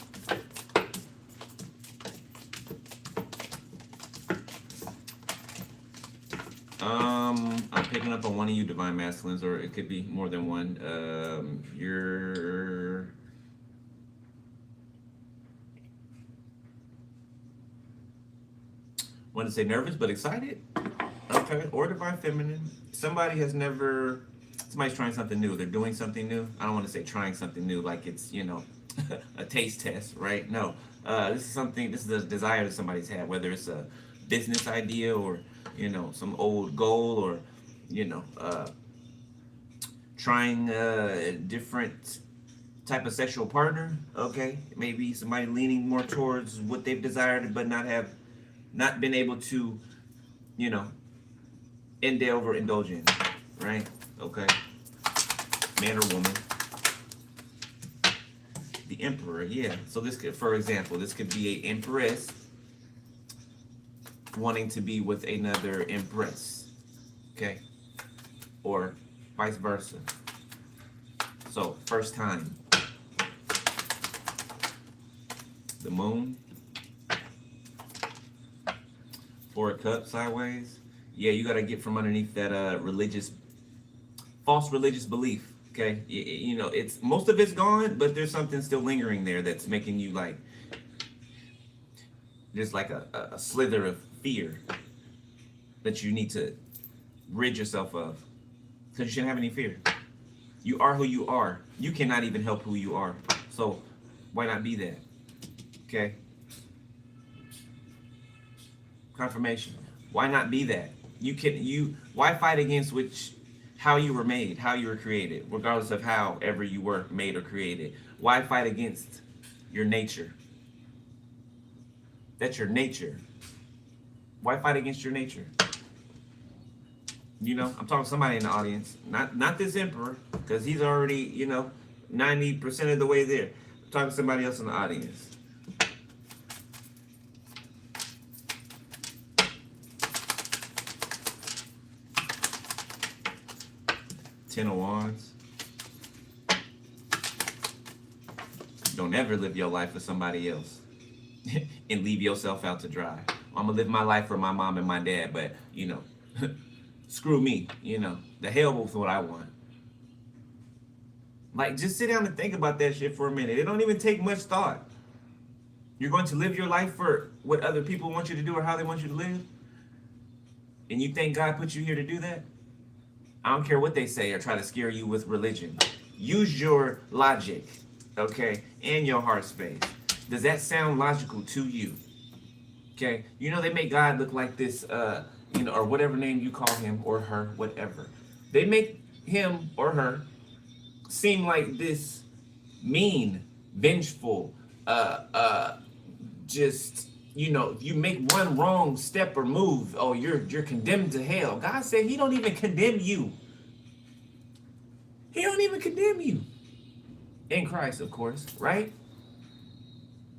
I'm picking up on one of you divine masculines, or it could be more than one. You're want to say nervous but excited. Okay, or divine feminine. Somebody's trying something new. They're doing something new. I don't want to say trying something new like it's, a taste test, right? No, this is a desire that somebody's had, whether it's a business idea or, some old goal, or, trying a different type of sexual partner. Okay, maybe somebody leaning more towards what they've desired but not been able to, endeavor or indulge in, right? Okay, man or woman. The Emperor, yeah. So this could, for example, this could be an empress wanting to be with another empress, okay, or vice versa. So first time. The Moon. Four of Cups sideways. Yeah, you gotta get from underneath that false religious belief. Okay, it's most of it's gone, but there's something still lingering there that's making you like, there's like a slither of fear that you need to rid yourself of, because you shouldn't have any fear. You are who you are. You cannot even help who you are. So why not be that? Okay. Confirmation. Why not be that? Why fight against how you were made, how you were created, regardless of how ever you were made or created? Why fight against your nature? That's your nature. Why fight against your nature? I'm talking to somebody in the audience, not this emperor, because he's already, 90% of the way there. I'm talking to somebody else in the audience. Ten of Wands. Don't ever live your life for somebody else and leave yourself out to dry. I'm gonna live my life for my mom and my dad, but screw me. The hell with what I want. Like, just sit down and think about that shit for a minute. It don't even take much thought. You're going to live your life for what other people want you to do or how they want you to live, and you think God put you here to do that? I don't care what they say or try to scare you with religion. Use your logic, okay, and your heart space. Does that sound logical to you? Okay, they make God look like this, or whatever name you call him or her, whatever. They make him or her seem like this mean, vengeful, just, you make one wrong step or move, oh, you're condemned to hell. God said he don't even condemn you. He don't even condemn you. In Christ, of course, right?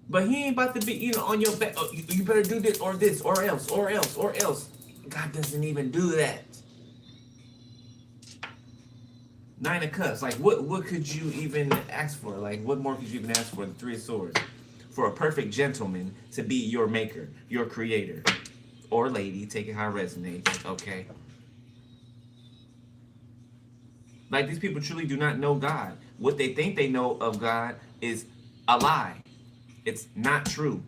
But he ain't about to be, on your back. Oh, you better do this or else. God doesn't even do that. Nine of Cups. Like, what could you even ask for? Like, what more could you even ask for? The Three of Swords. For a perfect gentleman to be your maker, your creator. Or lady, take it how it resonates, okay? Like, these people truly do not know God. What they think they know of God is a lie. It's not true.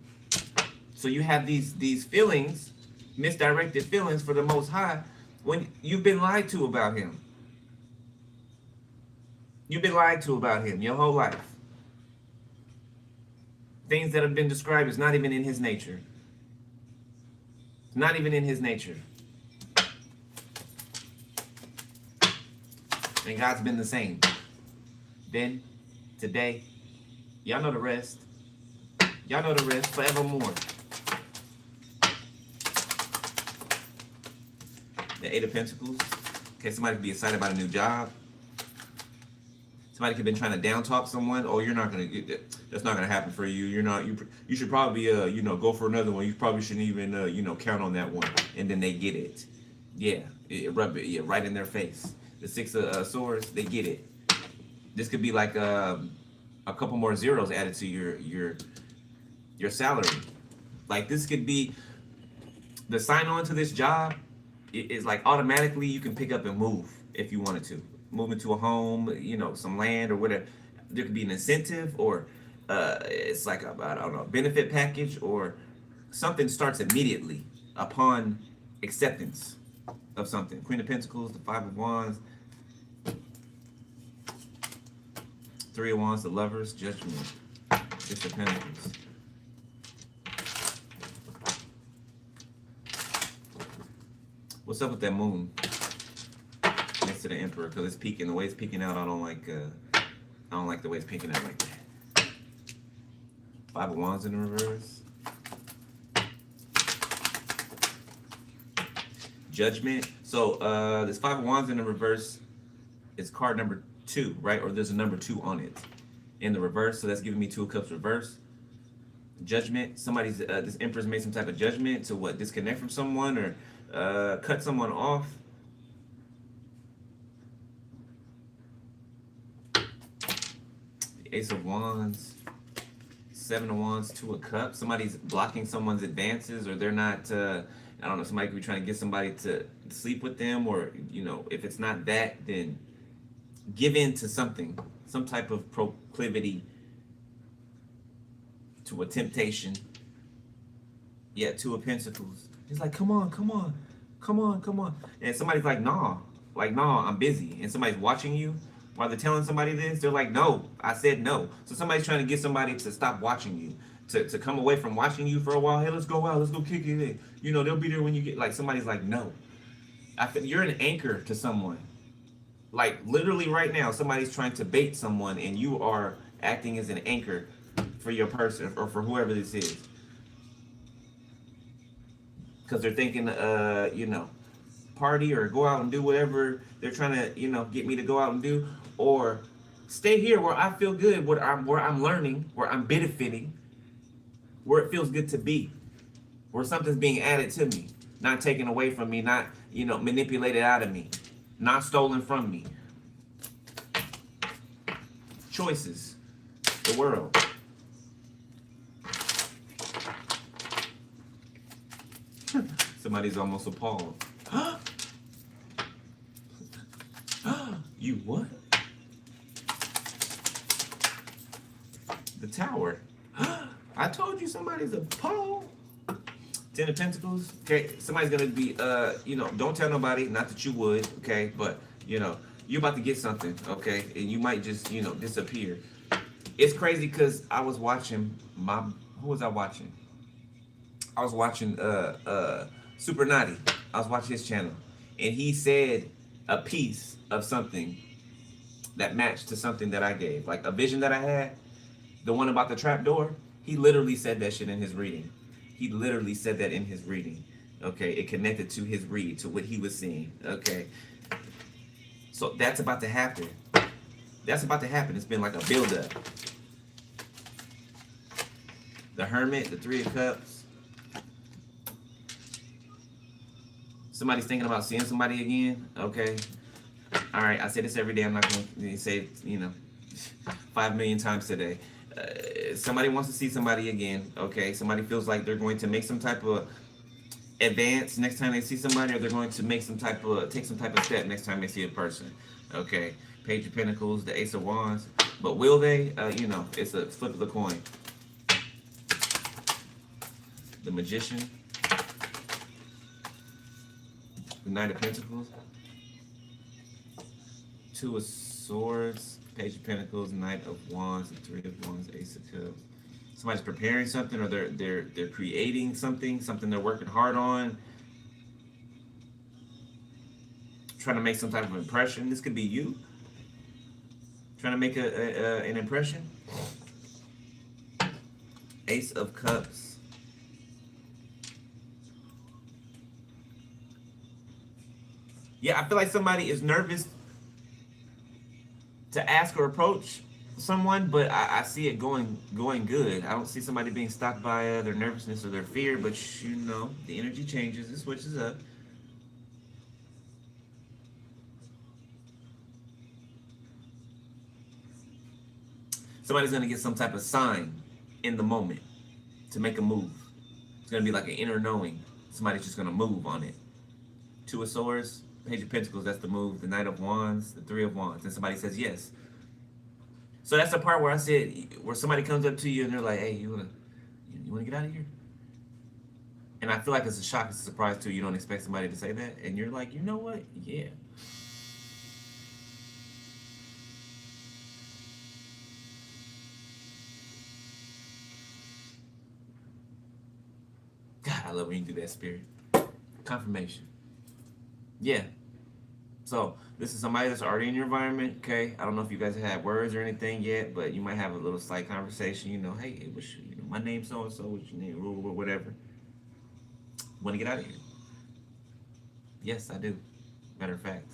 So you have these feelings, misdirected feelings for the Most High, when you've been lied to about him. You've been lied to about him your whole life. Things that have been described is not even in his nature. It's not even in his nature. And God's been the same. Then, today, y'all know the rest. Y'all know the rest forevermore. The Eight of Pentacles. Okay, somebody could be excited about a new job. Somebody could have been trying to down talk someone. Oh, you're not gonna get that. That's not gonna happen for you. You're not. You should probably go for another one. You probably shouldn't even count on that one. And then they get it. Yeah, rub it. Yeah, right in their face. The Six of Swords. They get it. This could be like a couple more zeros added to your salary. Like this could be the sign on to this job. Is like automatically you can pick up and move if you wanted to. Move into a home, some land or whatever. There could be an incentive or it's like I don't know, benefit package or something starts immediately upon acceptance of something. Queen of Pentacles, the Five of Wands, Three of Wands, the Lovers, Judgment, Six of Pentacles. What's up with that moon next to the Emperor? Because it's peeking. The way it's peeking out, I don't like the way it's peeking out like that. Five of Wands in the reverse. Judgment. So this Five of Wands in the reverse is card number 2, right? Or there's a number 2 on it in the reverse. So that's giving me Two of Cups reverse. Judgment. Somebody's this Emperor's made some type of judgment to what? Disconnect from someone or cut someone off. The Ace of Wands, Seven of Wands, Two of Cups. Somebody's blocking someone's advances, or they're not. I don't know. Somebody could be trying to get somebody to sleep with them, or if it's not that, then give in to something, some type of proclivity to a temptation. Yeah, Two of Pentacles. He's like, come on. And somebody's like, nah, I'm busy. And somebody's watching you while they're telling somebody this. They're like, no, I said no. So somebody's trying to get somebody to stop watching you, to come away from watching you for a while. Hey, let's go out, let's go kick it. They'll be there when you get, like, somebody's like, no. You're an anchor to someone. Like, literally right now, somebody's trying to bait someone, and you are acting as an anchor for your person or for whoever this is. Because they're thinking, party or go out and do whatever they're trying to, get me to go out and do, or stay here where I feel good, where I'm learning, where I'm benefiting, where it feels good to be, where something's being added to me, not taken away from me, not, manipulated out of me, not stolen from me. Choices, the world. Somebody's almost appalled. You what? The Tower. I told you somebody's appalled. Ten of Pentacles. Okay, somebody's gonna be, don't tell nobody, not that you would, okay, but, you're about to get something, okay, and you might just, disappear. It's crazy because I was watching who was I watching? I was watching Super Naughty. I was watching his channel, and he said a piece of something that matched to something that I gave, like a vision that I had, the one about the trap door. He literally said that shit in his reading. He literally said that in his reading. Okay, it connected to his read, to what he was seeing. Okay, so that's about to happen. That's about to happen. It's been like a build-up. The Hermit, the Three of Cups. Somebody's thinking about seeing somebody again. Okay. All right. I say this every day. I'm not going to say it, 5 million times today. Somebody wants to see somebody again. Okay. Somebody feels like they're going to make some type of advance next time they see somebody, or they're going to make take some type of step next time they see a person. Okay. Page of Pentacles, the Ace of Wands. But will they? It's a flip of the coin. The Magician. The Knight of Pentacles. Two of Swords, Page of Pentacles, Knight of Wands, and Three of Wands, Ace of Cups. Somebody's preparing something, or they're creating something they're working hard on, trying to make some type of impression. This could be you trying to make an impression. Ace of Cups. Yeah, I feel like somebody is nervous to ask or approach someone, but I see it going good. I don't see somebody being stopped by their nervousness or their fear, but you know, the energy changes, it switches up. Somebody's gonna get some type of sign in the moment to make a move. It's gonna be like an inner knowing. Somebody's just gonna move on it. Two of Swords, Page of Pentacles, that's the move. The Knight of Wands, the Three of Wands, and somebody says yes. So that's the part where I said, where somebody comes up to you and they're like, hey, you wanna get out of here? And I feel like it's a shock, it's a surprise too. You don't expect somebody to say that, and you're like, you know what? Yeah. God, I love when you do that, Spirit. Confirmation. Yeah. So this is somebody that's already in your environment, okay? I don't know if you guys have had words or anything yet, but you might have a little slight conversation. You know, hey, my name's so and so. What's your name? Whatever. Want to get out of here? Yes, I do. Matter of fact.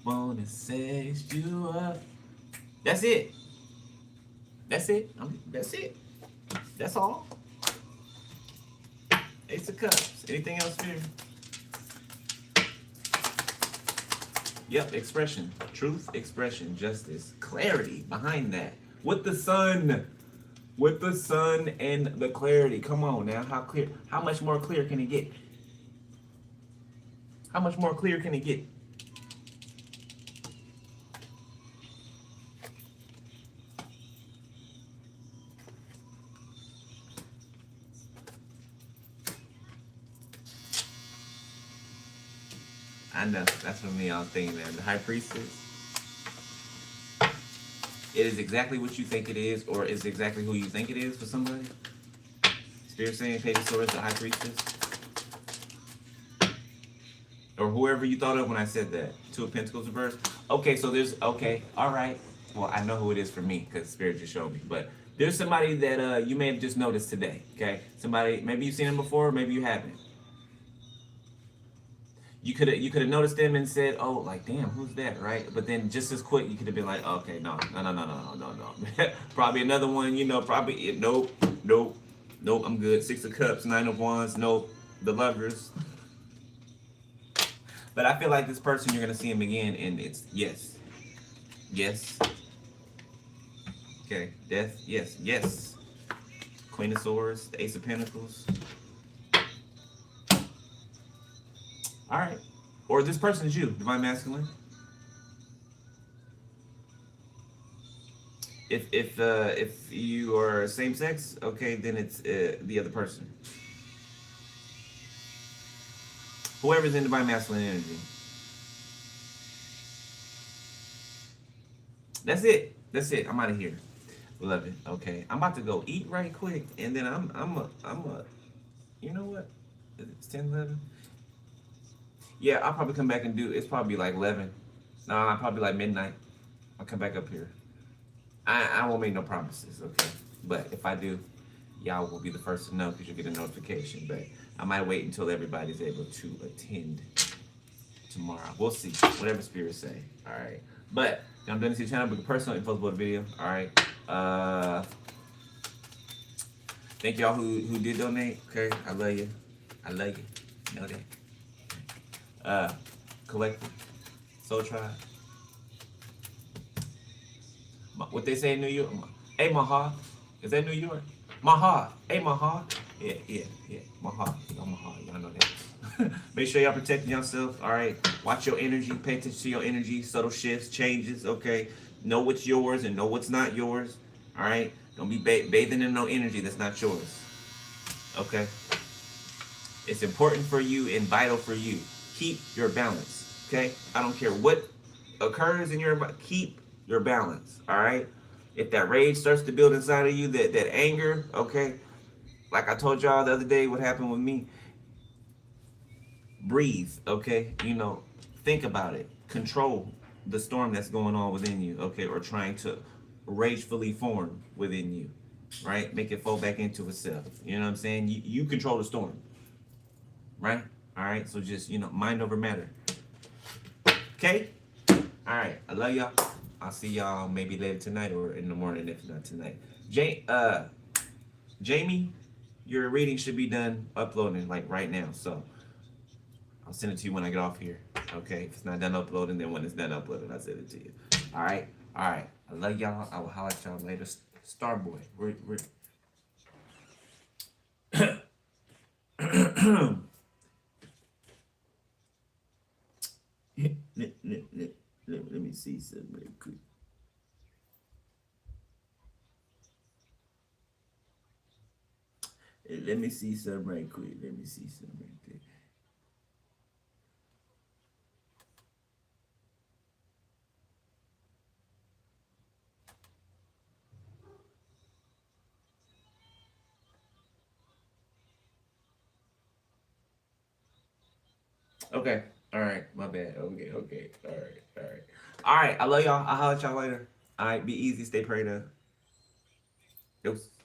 Wanna sex you up. That's it. That's it. That's it. That's all. Ace of Cups. Anything else here? Yep, expression. Truth, expression, justice, clarity behind that. With the sun. With the sun and the clarity. Come on now. How clear? How much more clear can it get? How much more clear can it get? I know, that's what me, I was thinking that. The High Priestess. It is exactly what you think it is, or it's exactly who you think it is for somebody. Spirit saying Page of Swords, the High Priestess. Or whoever you thought of when I said that. Two of Pentacles reversed. Okay, so there's, okay, all right. Well, I know who it is for me, because Spirit just showed me. But there's somebody that you may have just noticed today, okay? Somebody, maybe you've seen them before, maybe you haven't. You could have noticed them and said, "Oh, like damn, who's that?" Right? But then just as quick, you could have been like, "Okay, no." Probably another one, you know. Probably nope. I'm good. Six of Cups, Nine of Wands, nope. The Lovers. But I feel like this person, you're gonna see him again, and it's yes. Okay, Death. Yes. Queen of Swords, the Ace of Pentacles. All right. Or this person is you, Divine Masculine. If you are same sex, okay, then it's the other person. Whoever's in Divine Masculine energy. That's it. I'm out of here. Love it. Okay. I'm about to go eat right quick, and then I'm a you know what? It's 10:11. Yeah, I'll probably come back and do, it's probably like 11. No, I'll probably like midnight. I'll come back up here. I won't make no promises, okay? But if I do, y'all will be the first to know because you'll get a notification. But I might wait until everybody's able to attend tomorrow. We'll see. Whatever Spirit say. All right. But if I'm doing this to the channel, book a personal info about the video. All right. Thank y'all who did donate. Okay. I love you. You know that. Collective, Soul Tribe. What they say in New York? Hey, Maha. Is that New York? Maha. Hey, Maha. Yeah. Maha. Y'all know that. Make sure y'all protecting yourself. All right. Watch your energy. Pay attention to your energy. Subtle shifts, changes. Okay. Know what's yours and know what's not yours. All right. Don't be bathing in no energy that's not yours. Okay. It's important for you and vital for you. Keep your balance. Okay? I don't care what occurs in your keep your balance. All right? If that rage starts to build inside of you, that anger, okay? Like I told y'all the other day, what happened with me, breathe, okay? Think about it. Control the storm that's going on within you, okay? Or trying to ragefully form within you, right? Make it fall back into itself. You know what I'm saying? You control the storm, right? All right? So just, mind over matter. Okay? All right. I love y'all. I'll see y'all maybe later tonight or in the morning if not tonight. Jamie, your reading should be done uploading like right now. So I'll send it to you when I get off here. Okay, if it's not done uploading, then when it's done uploading, I'll send it to you. All right, all right. I love y'all. I will holler at y'all later. Starboy, we're let me see something real quick. Let me see something right quick. Let me see something right there. Okay. All right. My bad. Okay. Okay. All right. All right. All right. I love y'all. I'll holler at y'all later. All right. Be easy. Stay prayed up. Oops.